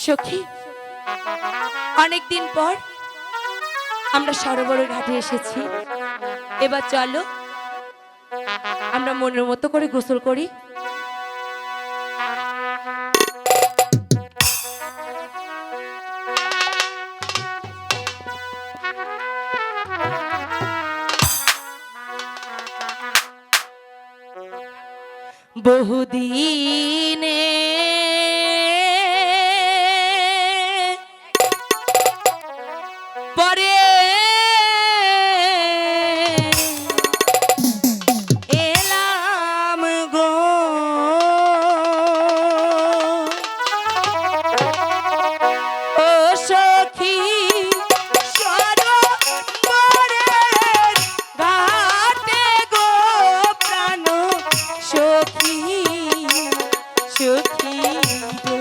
সখী, অনেকদিন পর আমরা সরোবর ঘাটে এসেছি। এবার চলো আমরা মনের মতো করে গোসল করি। বহুদিনে পরে এলাম গো, ও সখী সরোবরের ঘাটে গো প্রাণ সখী সখী গো।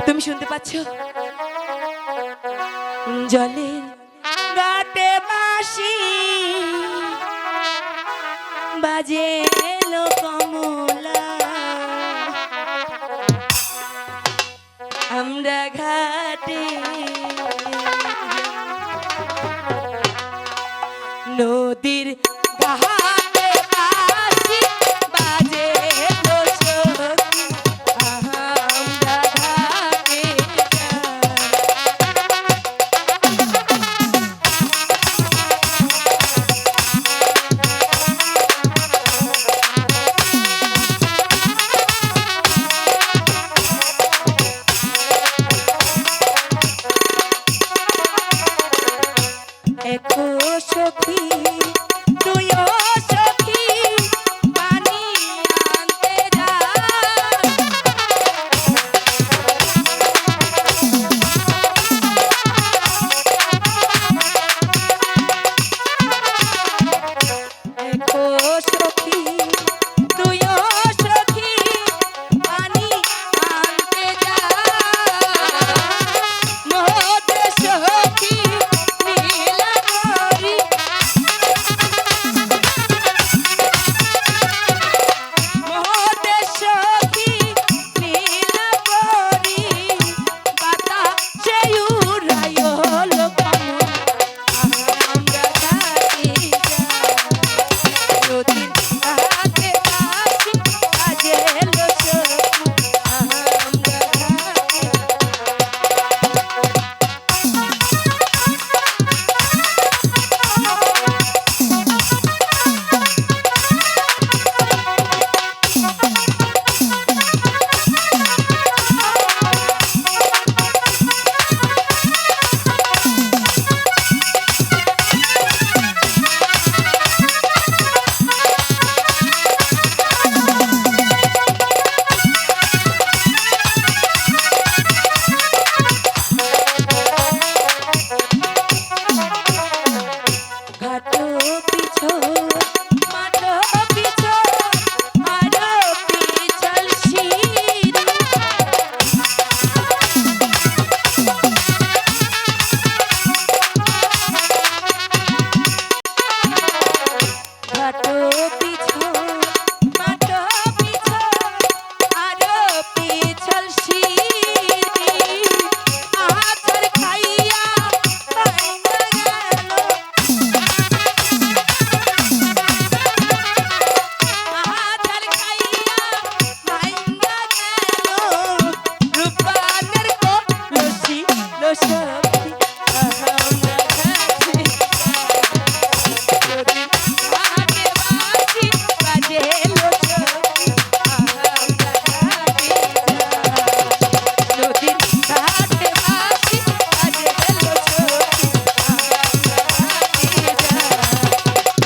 তুমি শুনতে পাচ্ছ? জলের ঘাটে বাঁশি বাজে লো কমলা, আমরা ঘাটে নদীর ঘাটে বাঁশি বাজে লো সখী, আমরা ঘাটে একো সখী তুইও সখী পানি আনতে যা, একো সখী তুইও সখী পানি আনতে যা, মোদের সখী নীলা করি, মোদের সখী নীলা করি, বাতাসে উড়াইও লো কমলা, আমরা ঘাটে যাই, নদীর ঘাটে বাঁশি বাজে লো সখী, আমরা ঘাটে ঘাটো পিছো মাঠো পিছো আরো পিছল শিরি, ঘাটো পিছো মাঠো পিছো আরো পিছল শিরি, আছর খাইয়া ভাঙা গেল, আছর খাইয়া ভাঙা গেল, রূপানের কলসি লো সখী, আমরা ঘাটে নদীর ঘাটে বাঁশি বাজে লো সখী, আমরা ঘাটে যাই, নদীর ঘাটে বাঁশি বাজে লো সখী, আমরা ঘাটে যাই,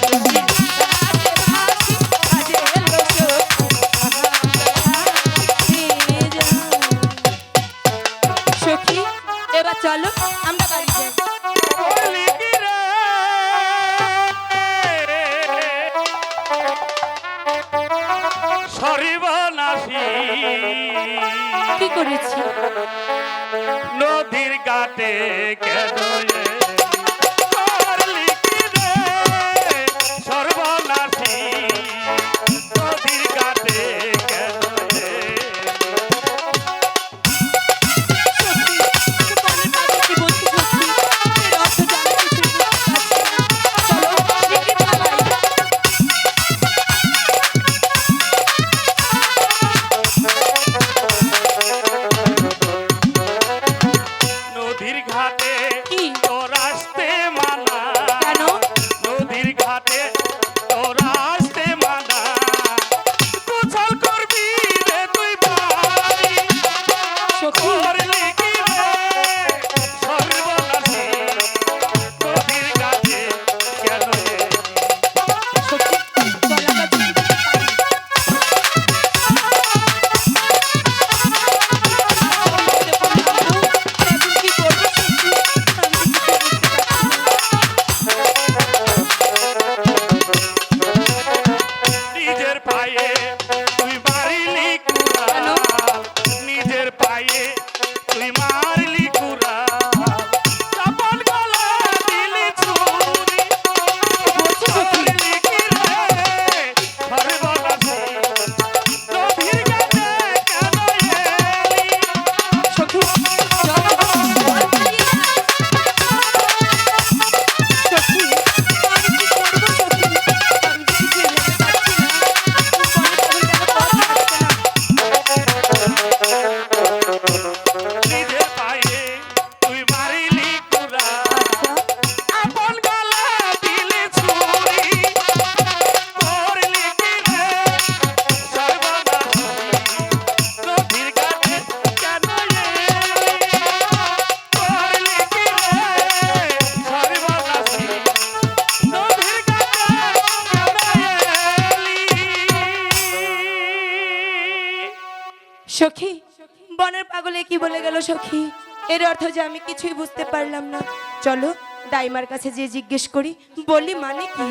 নদীর ঘাটে বাঁশি বাজে লো সখী, আমরা ঘাটে যাই। সখী এবার চলো আমরা বাড়ি যাই। সর্বনাশী কি করেছি? নদীর ঘাটে কেন করলি কি রে? সর্বনাশী নদীর ঘাটে কেন সত্যি একটু কানে কানে কি বলছি সত্যি, এর অর্থ জানা কিছুই বুঝতে পারছি না। চলো শিগগির পালাই। নদীর ঘাটে কি? তোর সখী, বনের পাগলে কি বলে গেল সখী? এর অর্থ যে আমি কিছুই বুঝতে পারলাম না। চলো দাইমার কাছে যে জিজ্ঞেস করি, বলি মানে কি?